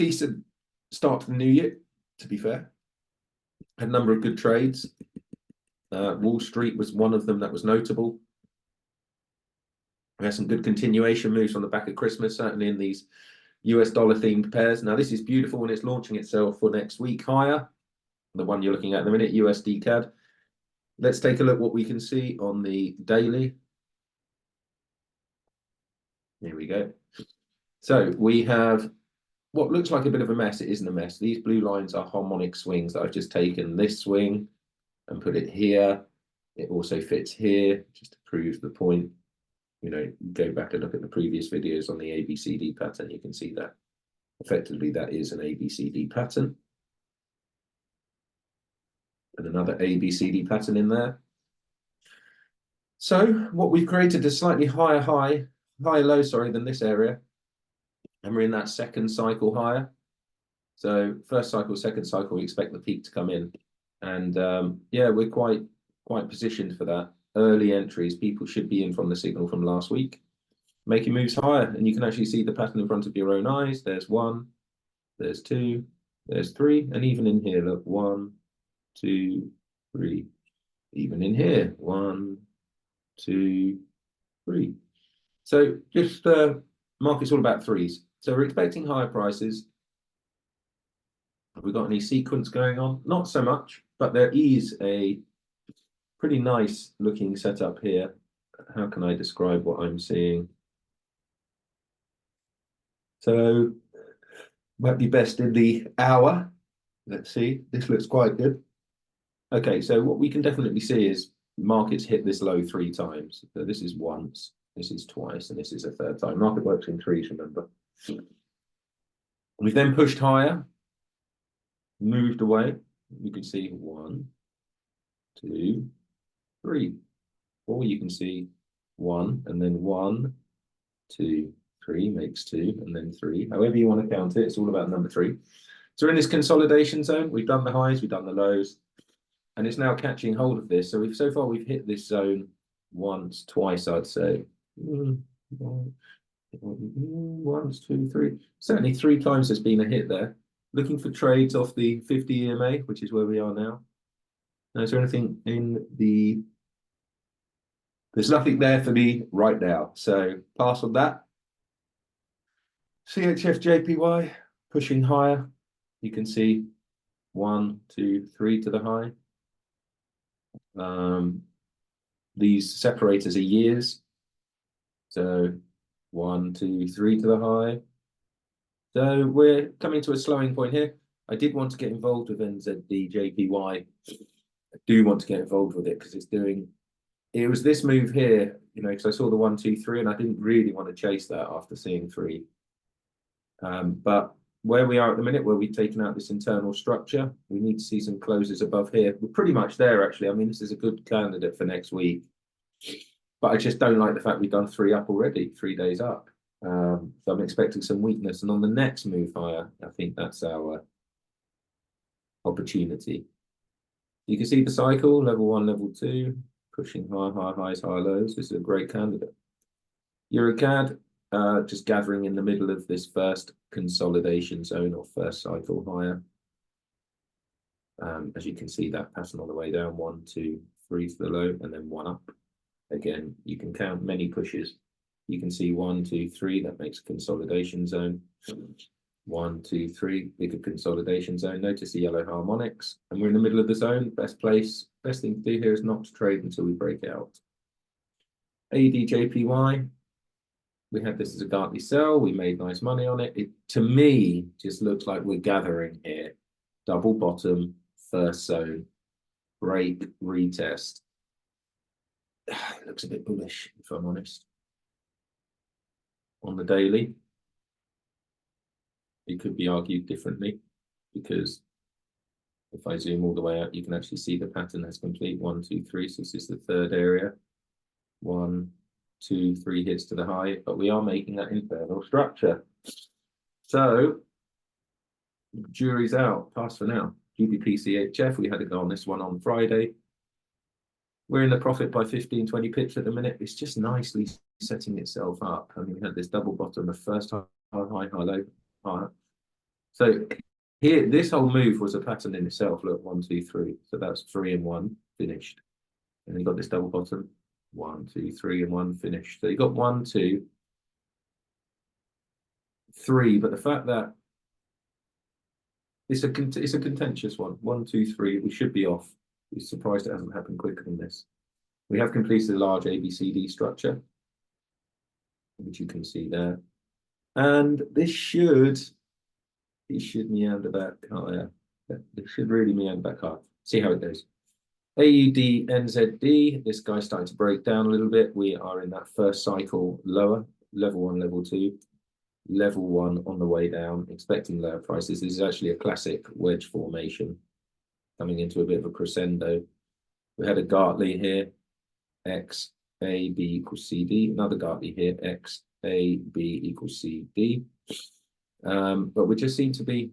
decent start to the new year, to be fair. Had a number of good trades. Wall Street was one of them that was notable. We had some good continuation moves on the back of Christmas, certainly in these US dollar themed pairs. Now, this is beautiful when it's launching itself for next week higher. The one you're looking at the minute, USD CAD. Let's take a look what we can see on the daily. Here we go. So we have what looks like a bit of a mess. It isn't a mess. These blue lines are harmonic swings that I've just taken this swing and put it here. It also fits here, just to prove the point. You know, go back and look at the previous videos on the ABCD pattern. You can see that effectively that is an ABCD pattern. And another ABCD pattern in there. So what we've created is slightly higher low, sorry, than this area. And we're in that second cycle higher. So first cycle, second cycle, we expect the peak to come in. And yeah, we're quite positioned for that. Early entries, people should be in from the signal from last week, making moves higher. And you can actually see the pattern in front of your own eyes. There's one, there's two, there's three. And even in here, look, 1, 2, 3. Even in here, 1, 2, 3. So just market's all about threes. So we're expecting higher prices. Have we got any sequence going on? Not so much, but there is a pretty nice looking setup here. How can I describe what I'm seeing? So might be best in the hour. Let's see. This looks quite good. Okay, so what we can definitely see is markets hit this low 3 times. So this is once, this is twice, and this is a third time. Market works in threes, remember. We've then pushed higher, moved away. You can see 1, 2, 3. Or you can see 1, and then 1, 2, 3 makes 2, and then 3. However you want to count it, it's all about number 3. So we're in this consolidation zone. We've done the highs, we've done the lows, and it's now catching hold of this. So so far we've hit this zone once, twice, I'd say. 1, 2, 3. Certainly 3 times there's been a hit there. Looking for trades off the 50 EMA, which is where we are now. Now, is there anything in the... There's nothing there for me right now. So pass on that. CHF JPY pushing higher. You can see 1, 2, 3 to the high. These separators are years. So 1, 2, 3 to the high. So we're coming to a slowing point here. I did want to get involved with NZD JPY. I do want to get involved with it because it's doing. It was this move here, you know, because I saw the 1, 2, 3, and I didn't really want to chase that after seeing 3. But where we are at the minute, where we've taken out this internal structure, we need to see some closes above here. We're pretty much there, actually. I mean, this is a good candidate for next week. But I just don't like the fact we've done 3 up already, 3 days up. So I'm expecting some weakness. And on the next move higher, I think that's our opportunity. You can see the cycle, level 1, level 2, pushing high highs, high lows. This is a great candidate. Eureaka, just gathering in the middle of this first consolidation zone or first cycle higher. As you can see, that pattern on the way down, 1, 2, 3 to the low, and then 1 up. Again, you can count many pushes. You can see 1, 2, 3, that makes a consolidation zone. 1, 2, 3, bigger consolidation zone. Notice the yellow harmonics, and we're in the middle of the zone. Best thing to do here is not to trade until we break out. ADJPY, we had this as a Gartley sell. We made nice money on it. It, to me, just looks like we're gathering here. Double bottom, first zone, break, retest. It looks a bit bullish, if I'm honest. On the daily, it could be argued differently, because if I zoom all the way out, you can actually see the pattern has complete 1, 2, 3. So this is the third area. 1, 2, 3 hits to the high, but we are making that internal structure. So jury's out. Pass for now. GBP-CHF, we had a go on this one on Friday. We're in the profit by 15, 20 pips at the minute. It's just nicely setting itself up. I mean, we had this double bottom, the first high, high, low, high. So here, this whole move was a pattern in itself. Look, 1, 2, 3. So that's 3 and 1 finished. And you got this double bottom. 1, 2, 3 and 1 finished. So you got 1, 2, 3. But the fact that it's a contentious one. 1, 2, 3. We should be off. We're surprised it hasn't happened quicker than this. We have completed a large ABCD structure, which you can see there. And this should meander back higher. This should really meander back higher. See how it goes. AUD, NZD, this guy's starting to break down a little bit. We are in that first cycle lower, level 1, level 2, level 1 on the way down, expecting lower prices. This is actually a classic wedge formation coming into a bit of a crescendo. We had a Gartley here, X, A, B equals CD, another Gartley here, X, A, B equals CD. But we just seem to be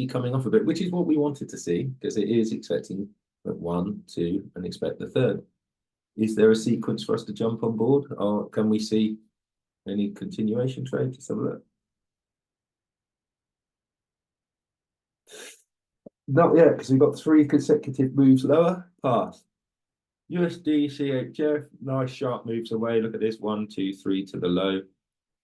coming off a bit, which is what we wanted to see, because it is expecting at 1, 2, and expect the third. Is there a sequence for us to jump on board, or can we see any continuation trade? Let's have a look. Not yet, because we've got 3 consecutive moves lower. Pass. USD, CHF, nice sharp moves away. Look at this, 1, 2, 3 to the low.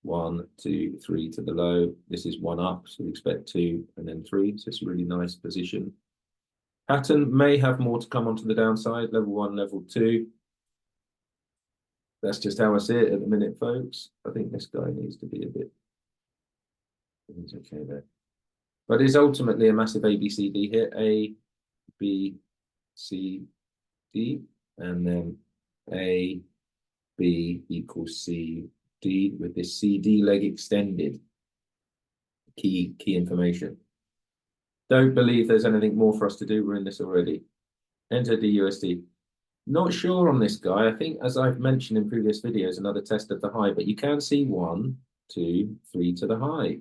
1, 2, 3 to the low. This is 1 up, so we expect 2 and then 3. So it's a really nice position. Pattern may have more to come onto the downside. Level 1, level 2. That's just how I see it at the minute, folks. I think this guy needs to be a bit. He's okay there. But it's ultimately a massive ABCD here. A, B, C, D, and then A, B equals C, D with this CD leg extended. Key information. Don't believe there's anything more for us to do. We're in this already. Enter the USD. Not sure on this guy. I think, as I've mentioned in previous videos, another test of the high, but you can see 1, 2, 3 to the high.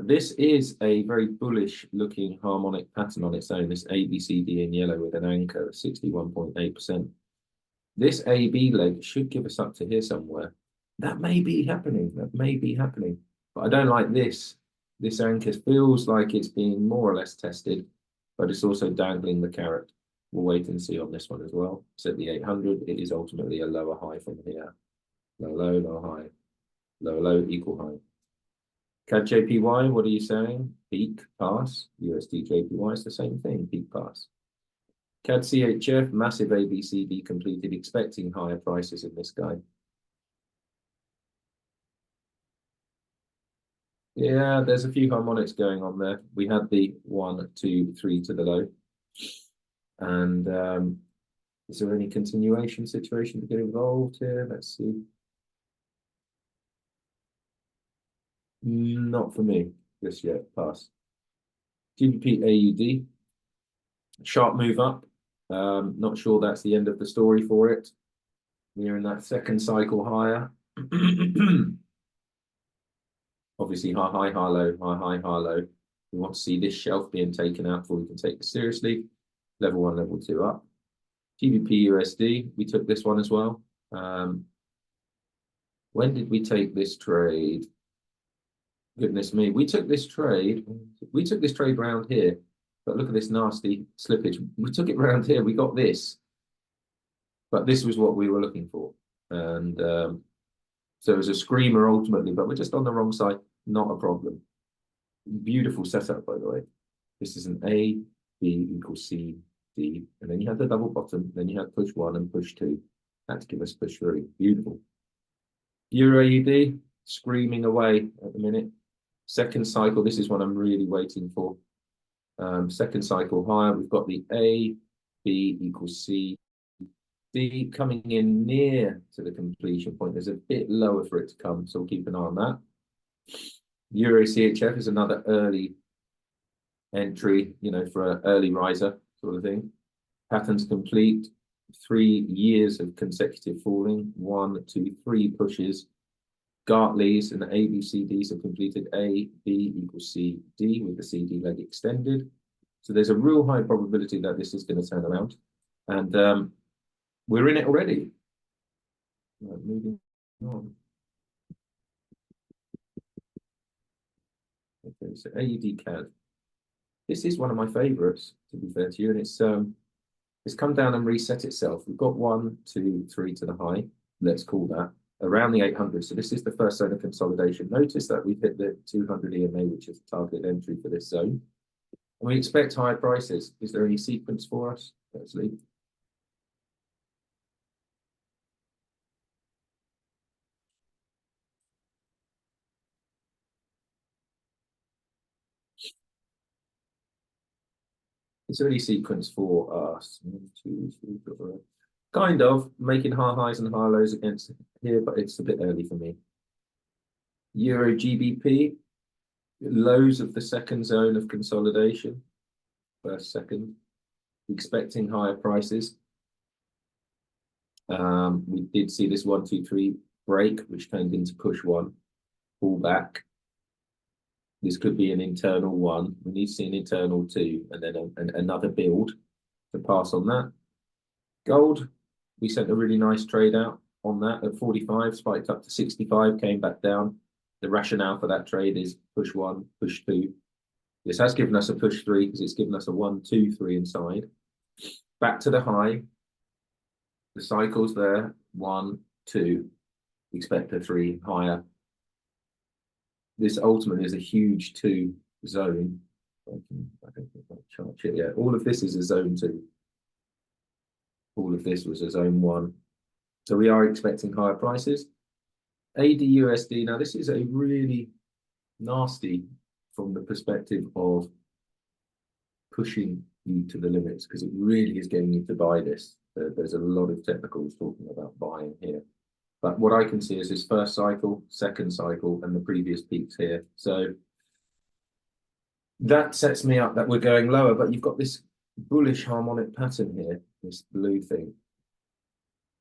This is a very bullish looking harmonic pattern on its own, this ABCD in yellow with an anchor of 61.8%. This AB leg should give us up to here somewhere. That may be happening. That may be happening. But I don't like this. This anchor feels like it's being more or less tested, but it's also dangling the carrot. We'll wait and see on this one as well. It's at the 800. It is ultimately a lower high from here. Low, low, low, high. Low, low, equal high. CAD JPY, what are you saying? Peak, pass. USD JPY is the same thing, peak, pass. CAD CHF, massive ABCD completed, expecting higher prices in this guy. Yeah, there's a few harmonics going on there. We had the 1, 2, 3 to the low. And is there any continuation situation to get involved here? Let's see. Not for me just yet, pass. GBP AUD, sharp move up. Not sure that's the end of the story for it. We're in that second cycle higher. Obviously, high, high, high, low, high, high, high, low. We want to see this shelf being taken out before we can take it seriously. Level 1, level 2 up. GBP USD, we took this one as well. When did we take this trade? Goodness me, we took this trade round here, but look at this nasty slippage. We took it round here, we got this, but this was what we were looking for. And so it was a screamer ultimately, but we're just on the wrong side, not a problem. Beautiful setup, by the way. This is an A, B equals C, D, and then you have the double bottom, then you have push 1 and push 2. That to give us push 3. Beautiful. Euro AUD, screaming away at the minute. Second cycle, this is what I'm really waiting for. Second cycle higher, we've got the A, B equals C, D coming in near to the completion point. There's a bit lower for it to come, so we'll keep an eye on that. Euro CHF is another early entry, you know, for an early riser sort of thing. Patterns complete. 3 years of consecutive falling. 1, 2, 3 pushes. Gartleys and the ABCDs have completed A, B equals C, D with the CD leg extended. So there's a real high probability that this is going to turn around. And we're in it already. Right, moving on. Okay, so AUD CAD. This is one of my favorites, to be fair to you, and it's come down and reset itself. We've got 1, 2, 3 to the high, let's call that, around the 800. So this is the first zone of consolidation. Notice that we've hit the 200 EMA, which is the target entry for this zone. And we expect higher prices. Is there any sequence for us? Let's leave. Is there any sequence for us? 1, 2, 3, 4. Kind of making high highs and high lows against here, but it's a bit early for me. Euro GBP, lows of the second zone of consolidation. First, second, expecting higher prices. We did see this 1, 2, 3 break, which turned into push 1, pull back. This could be an internal 1. We need to see an internal 2, and then another build to pass on that. Gold, we sent a really nice trade out on that at 45, spiked up to 65, came back down. The rationale for that trade is push 1, push 2. This has given us a push 3 because it's given us a 1, 2, 3 inside. Back to the high. The cycle's there, 1, 2. Expect a 3 higher. This ultimately is a huge 2 zone. I don't think I'll chart it yet. All of this is a zone 2. All of this was a zone 1. So we are expecting higher prices. AD/USD, now this is a really nasty from the perspective of pushing you to the limits, because it really is getting you to buy this. There's a lot of technicals talking about buying here. But what I can see is this first cycle, second cycle, and the previous peaks here. So that sets me up that we're going lower, but you've got this bullish harmonic pattern here, this blue thing.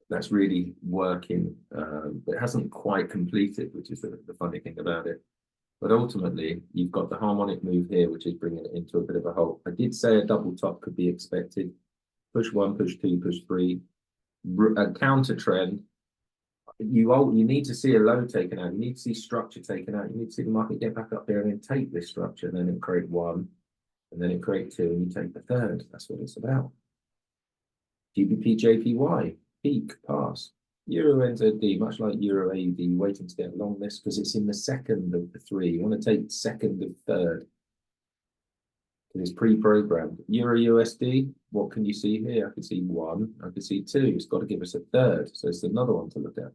That's really working, but it hasn't quite completed, which is the funny thing about it. But ultimately, you've got the harmonic move here, which is bringing it into a bit of a hole. I did say a double top could be expected. Push 1, push 2, push 3. A counter trend. You need to see a low taken out. You need to see structure taken out. You need to see the market get back up here and then take this structure, and then it create 1, and then it create 2, and you take the third. That's what it's about. GBP JPY. Peak, pass. Euro NZD, much like Euro AUD, waiting to get along this because it's in the second of the 3. You want to take second of third. It's pre-programmed. Euro USD, what can you see here? I can see 1, I can see 2. It's got to give us a third, so it's another one to look at.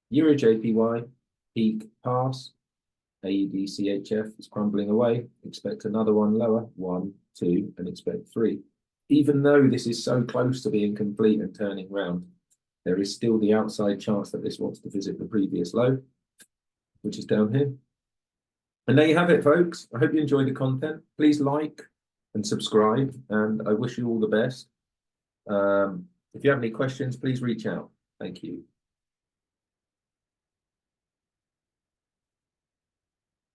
Euro JPY, peak, pass. AUD CHF is crumbling away. Expect another one lower, 1, 2, and expect 3. Even though this is so close to being complete and turning round, there is still the outside chance that this wants to visit the previous low, which is down here. And there you have it, folks. I hope you enjoyed the content. Please like and subscribe, and I wish you all the best. If you have any questions, please reach out. Thank you.